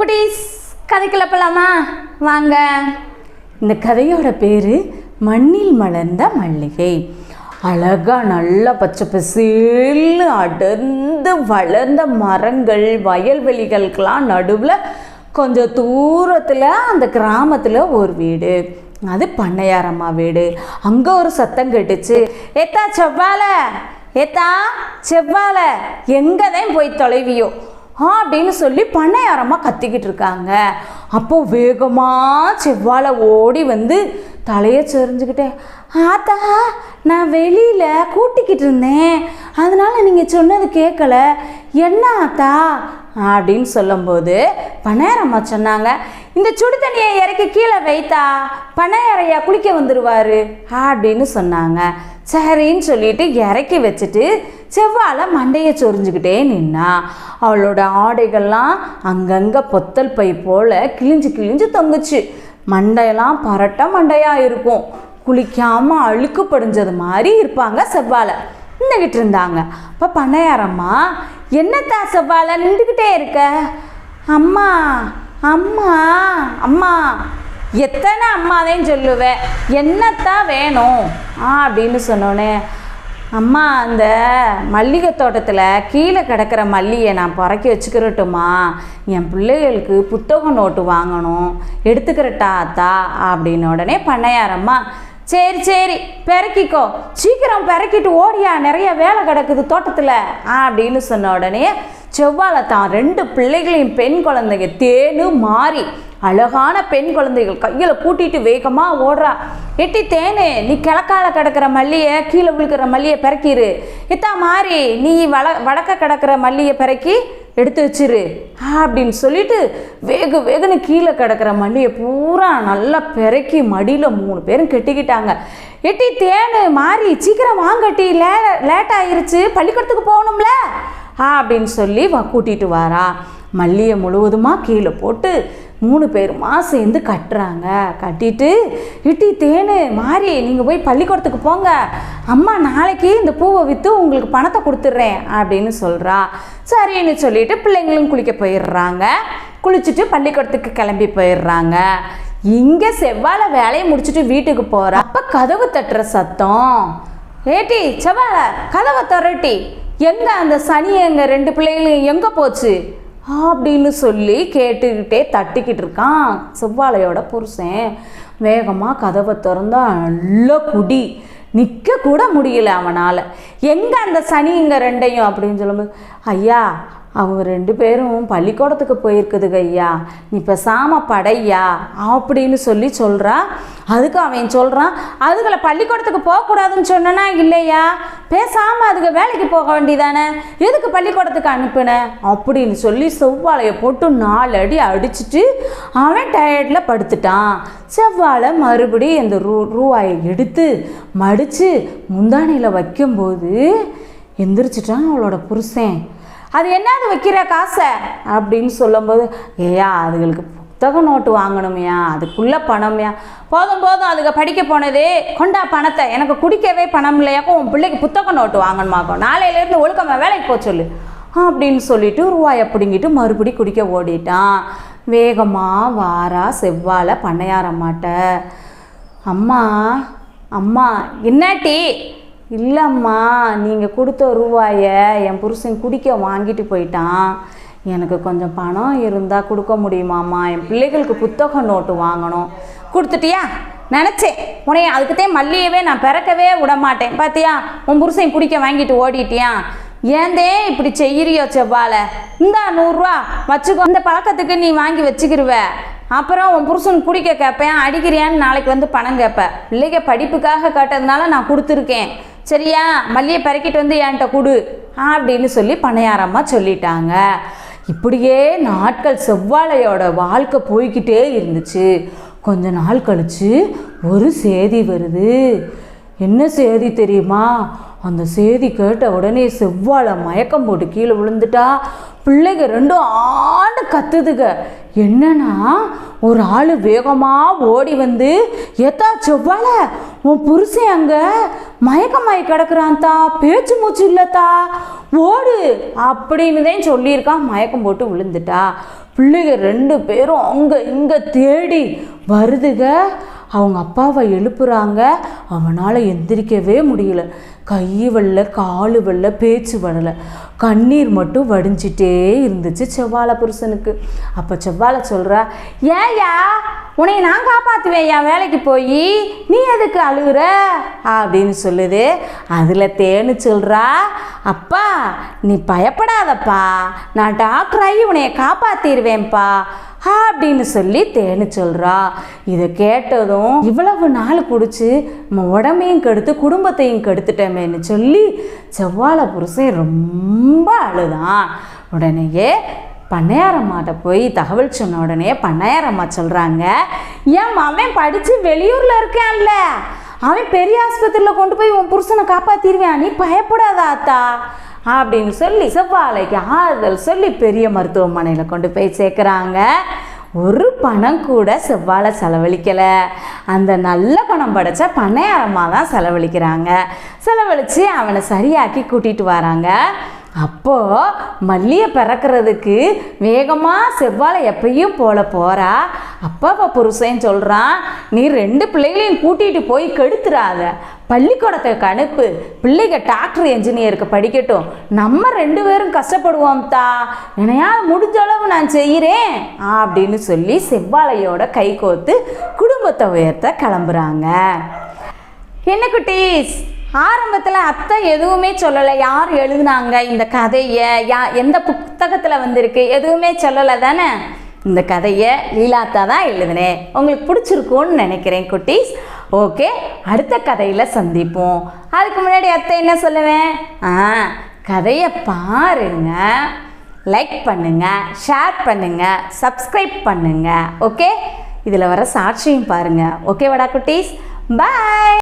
குட்டீஸ் கதைக்குள்ள போலாமா? வாங்க. இந்த கதையோட பேர் மண்ணில் மலர்ந்த மல்லிகை. அழகா நல்ல பச்சை பசேல்னு அடர்ந்து வளர்ந்த மரங்கள், வயல்வெளிகளுக்கெல்லாம் நடுவில் கொஞ்சம் தூரத்தில் அந்த கிராமத்தில் ஒரு வீடு. அது பண்ணையாரம்மா வீடு. அங்கே ஒரு சத்தம் கேட்டுச்சு, ஏத்தா செவ்வாழை, ஏத்தா செவ்வாழை, எங்கே தான் போய் தொலைவியோ அப்படின்னு சொல்லி பண்ணையாரம்மா கத்திக்கிட்டு இருக்காங்க. அப்போது வேகமாக செவ்வாழை ஓடி வந்து தலையை சொரிஞ்சுக்கிட்டேன், ஆத்தா நான் வெளியில் கூட்டிக்கிட்டு இருந்தேன், அதனால் நீங்கள் சொன்னது கேட்கல, என்ன ஆத்தா அப்படின்னு சொல்லும்போது பண்ணையாரம்மா சொன்னாங்க, இந்த சுடு தண்ணியை இறக்கி கீழே வைத்தா பண்ணையாரையா குளிக்க வந்துடுவார் அப்படின்னு சொன்னாங்க. சரின்னு சொல்லிட்டு இறக்கி வச்சுட்டு செவ்வாழை மண்டையை சொரிஞ்சுக்கிட்டே நின்னா. அவளோட ஆடைகள்லாம் அங்கங்கே பொத்தல் பை போல் கிழிஞ்சு கிழிஞ்சு தொங்குச்சு. மண்டையெல்லாம் பரட்ட மண்டையாக இருக்கும். குளிக்காமல் அழுக்கு படிஞ்சது மாதிரி இருப்பாங்க செவ்வாழை. நின்றுக்கிட்டு இருந்தாங்க. அப்போ பண்ணையாரம்மா, என்னத்தா செவ்வாழை நின்றுக்கிட்டே இருக்க? அம்மா அம்மா அம்மா, எத்தனை அம்மாதையும் சொல்லுவேன், என்னத்தான் வேணும் அப்படின்னு சொன்னோன்னே, அம்மா அந்த மல்லிகை தோட்டத்தில் கீழே கிடக்கிற மல்லியை நான் புறக்கி வச்சுக்கிறட்டுமா, என் பிள்ளைகளுக்கு புத்தகம் நோட்டு வாங்கணும், எடுத்துக்கிறட்டா அத்தா அப்படின்னு. உடனே பண்ணையாரம்மா, சரி சரி பெருக்கிக்கோ, சீக்கிரம் பெருக்கிட்டு ஓடியா, நிறைய வேலை கிடக்குது தோட்டத்தில் அப்படின்னு சொன்ன உடனே செவ்வாழை தான் 2 பிள்ளைகளையும், பெண் குழந்தைங்க தேனு மாறி அழகான பெண் குழந்தைகள் கையில் கூட்டிகிட்டு வேகமாக ஓடுறா. எட்டி தேனு, நீ கிழக்கால கிடக்கிற மல்லியை, கீழே விழுக்கிற மல்லியை பிறக்கிரு. இத்தா மாறி நீ வடக்க கிடக்கிற மல்லியை பிறக்கி எடுத்து வச்சிரு அப்படின்னு சொல்லிட்டு வேகன்னு கீழே கிடக்கிற மல்லியை பூரா நல்லா பிறக்கி மடியில் 3 பேரும் கெட்டிக்கிட்டாங்க. எட்டி தேனு மாறி சீக்கிரம் வாங்கட்டி, லேட் ஆயிருச்சு, பள்ளிக்கூடத்துக்கு போகணும்ல அப்படின்னு சொல்லி கூட்டிகிட்டு வாரா. மல்லியை முழுவதுமாக கீழே போட்டு 3 பேருமா சேர்ந்து கட்டுறாங்க. கட்டிட்டு, இட்டி தேனு மாறி நீங்கள் போய் பள்ளிக்கூடத்துக்கு போங்க, அம்மா நாளைக்கு இந்த பூவை விற்று உங்களுக்கு பணத்தை கொடுத்துட்றேன் அப்படின்னு சொல்கிறா. சரின்னு சொல்லிட்டு பிள்ளைங்களும் குளிக்க போயிடுறாங்க. குளிச்சுட்டு பள்ளிக்கூடத்துக்கு கிளம்பி போயிடுறாங்க. இங்கே செவ்வாழை வேலையை முடிச்சுட்டு வீட்டுக்கு போகிறா. அப்போ கதவு தட்டுற சத்தம், ஏட்டி செவ்வாழை கதவை திறட்டி, எங்கே அந்த சனி, எங்கள் 2 பிள்ளைகளும் எங்கே போச்சு அப்படின்னு சொல்லி கேட்டுக்கிட்டே தட்டிக்கிட்டு இருக்கான் செவ்வாழையோட புருஷன். வேகமாக கதவை திறந்தா நல்ல குடி, நிற்க கூட முடியல அவனால். எங்கே அந்த சனி இங்கே 2ஐயும் அப்படின்னு சொல்லும்போது, ஐயா அவங்க 2 பேரும் பள்ளிக்கூடத்துக்கு போயிருக்குதுங்க ஐயா, நீ பேசாம படையா அப்படின்னு சொல்லி சொல்கிறா. அதுக்கு அவன் சொல்கிறான், அதுகளை பள்ளிக்கூடத்துக்கு போகக்கூடாதுன்னு சொன்னா இல்லையா, பேசாமல் அதுக்கு வேலைக்கு போக வேண்டியதானே, எதுக்கு பள்ளிக்கூடத்துக்கு அனுப்புனேன் அப்படின்னு சொல்லி செவ்வாழையை போட்டு 4 அடி அடிச்சுட்டு அவன் டயர்டில் படுத்துட்டான். செவ்வாழை மறுபடியும் இந்த ரூபாயை எடுத்து மடித்து முந்தானையில் வைக்கும்போது எந்திரிச்சிட்டான் அவளோட புருஷன். அது என்னது வைக்கிற காசை அப்படின்னு சொல்லும்போது, ஏயா அதுகளுக்கு புத்தக நோட்டு வாங்கணுமையா, அதுக்குள்ளே பணமையா, போதும் அதுக்கு படிக்க போனதே, கொண்டா பணத்தை, எனக்கு குடிக்கவே பணம் இல்லையாக்கோ, உன் பிள்ளைக்கு புத்தக நோட்டு வாங்கணுமாக்கும், நாளையிலேருந்து ஒழுக்கமாக வேலைக்கு போக சொல்லு அப்படின்னு சொல்லிட்டு ரூபாயை பிடுங்கிட்டு மறுபடி குடிக்க ஓடிட்டான். வேகமாக வாரா செவ்வாழை பண்ணையாரம்மாட்ட, அம்மா அம்மா என்னாட்டி? இல்லைம்மா, நீங்கள் கொடுத்த ரூபாயை என் புருஷன் குடிக்க வாங்கிட்டு போயிட்டான், எனக்கு கொஞ்சம் பணம் இருந்தால் கொடுக்க முடியுமாம்மா, என் பிள்ளைகளுக்கு புத்தக நோட்டு வாங்கணும். கொடுத்துட்டியா? நினச்சேன் உனைய அதுக்குத்தான் மல்லியவே நான் பிறக்கவே விட மாட்டேன், பார்த்தியா உன் புருஷன் குடிக்க வாங்கிட்டு ஓடிட்டியா, ஏந்தே இப்படி செய்கிறியோ செவ்வாழை, இந்தா 100 ரூபா வச்சுக்கோ, இந்த பழக்கத்துக்கு நீ வாங்கி வச்சுக்கிருவ, அப்புறம் உன் புருஷன் குடிக்க கேட்பேன், அடிக்கிறியான்னு நாளைக்கு வந்து பணம் கேட்பேன், பிள்ளைங்க படிப்புக்காக கேட்டதுனால நான் கொடுத்துருக்கேன், சரியா, மல்லியை பறக்கிட்டு வந்து என்கிட்ட கொடு அப்படின்னு சொல்லி பண்ணையாரம்மா சொல்லிட்டாங்க. இப்படியே நாட்கள் செவ்வாழையோட வாழ்க்கை போய்கிட்டே இருந்துச்சு. கொஞ்ச நாள் கழிச்சு ஒரு செய்தி வருது. என்ன செய்தி தெரியுமா? அந்த செய்தி கேட்ட உடனே செவ்வாழை மயக்கம் போட்டு கீழே விழுந்துட்டா. பிள்ளைங்க 2 ஆண்டு கத்துதுங்க. என்னன்னா, ஒரு ஆள் வேகமாக ஓடி வந்து, ஏத்தா செவ்வாழை உன் புருஷன் அங்கே மயக்கமாயி கிடக்குறான்தா, பேச்சு மூச்சு இல்லைத்தா, ஓடு அப்படின்னு தான் சொல்லியிருக்கான். மயக்கம் போட்டு விழுந்துட்டா. பிள்ளைங்க 2 பேரும் அங்கே இங்கே தேடி வருதுக. அவங்க அப்பாவை எழுப்புறாங்க. அவனால் எந்திரிக்கவே முடியல. கை வரல, காலு வரல, பேச்சு வரலை. கண்ணீர் மட்டும் வடிஞ்சிட்டே இருந்துச்சு செவ்வாழை புருஷனுக்கு. அப்போ செவ்வாழை சொல்கிறா, ஏயா உன்னை நான் காப்பாற்றுவேன் என் வேலைக்கு போய், நீ எதுக்கு அழுகுற அப்படின்னு சொல்லுது. அதில் தேனு சொல்கிறா, அப்பா நீ பயப்படாதப்பா, நான் டாக்டராகி உன்னைய காப்பாற்றிடுவேன்ப்பா அப்படின்னு சொல்லி தேனு சொல்கிறா. இதை கேட்டதும் இவ்வளவு நாள் குடிச்சு நம்ம உடம்பையும் கெடுத்து குடும்பத்தையும் கெடுத்துட்டோமேன்னு சொல்லி செவ்வாழை புருஷன் ரொம்ப அழுதான். உடனேயே பண்ணையாரம்மாட்ட போய் தகவல் சொன்ன உடனே பண்ணையாரம்மா சொல்கிறாங்க, ஏன் அவன் படித்து வெளியூரில் இருக்கான்ல, அவன் பெரிய ஆஸ்பத்திரியில் கொண்டு போய் உன் புருஷனை காப்பாற்றிடுவேன், நீ பயப்படாதா அத்தா அப்படின்னு சொல்லி செவ்வாழைக்கு ஆறுதல் சொல்லி பெரிய மருத்துவமனையில் கொண்டு போய் சேர்க்குறாங்க. ஒரு பணம் கூட செவ்வாழை செலவழிக்கலை. அந்த நல்ல பணம் படைச்ச பண்ணையாரம்மா தான் செலவழிக்கிறாங்க. செலவழித்து அவனை சரியாக்கி கூட்டிகிட்டு வராங்க. அப்போது மல்லியை பிறக்கிறதுக்கு வேகமாக செவ்வாழை எப்பயும் போகிறா. அப்பா புருஷன் சொல்கிறான், நீ 2 பிள்ளைகளையும் கூட்டிகிட்டு போய் கெடுத்துறாத, பள்ளிக்கூடத்துக்கு அனுப்பு, பிள்ளைங்க டாக்டர் என்ஜினியருக்கு படிக்கட்டும், நம்ம 2 பேரும் கஷ்டப்படுவோம்தா, என்னையாவது முடிஞ்ச அளவு நான் செய்கிறேன் அப்படின்னு சொல்லி செவ்வாழையோட கை கோர்த்து குடும்பத்தை உயர்த்த கிளம்புறாங்க. என்ன குட்டீஸ், ஆரம்பத்தில் அத்தை எதுவுமே சொல்லலை. யார் எழுதுனாங்க இந்த கதையை, எந்த புத்தகத்தில் வந்திருக்கு எதுவுமே சொல்லலை தானே. இந்த கதையை லீலாத்தா தான் எழுதுனேன். உங்களுக்கு பிடிச்சிருக்கும்னு நினைக்கிறேன் குட்டீஸ். ஓகே, அடுத்த கதையில் சந்திப்போம். அதுக்கு முன்னாடி அத்தை என்ன சொல்லுவேன், கதையை பாருங்க, லைக் பண்ணுங்கள், ஷேர் பண்ணுங்கள், சப்ஸ்கிரைப் பண்ணுங்கள். ஓகே, இதில் வர சாட்சியும் பாருங்கள். ஓகேவாடா குட்டீஸ், பாய்.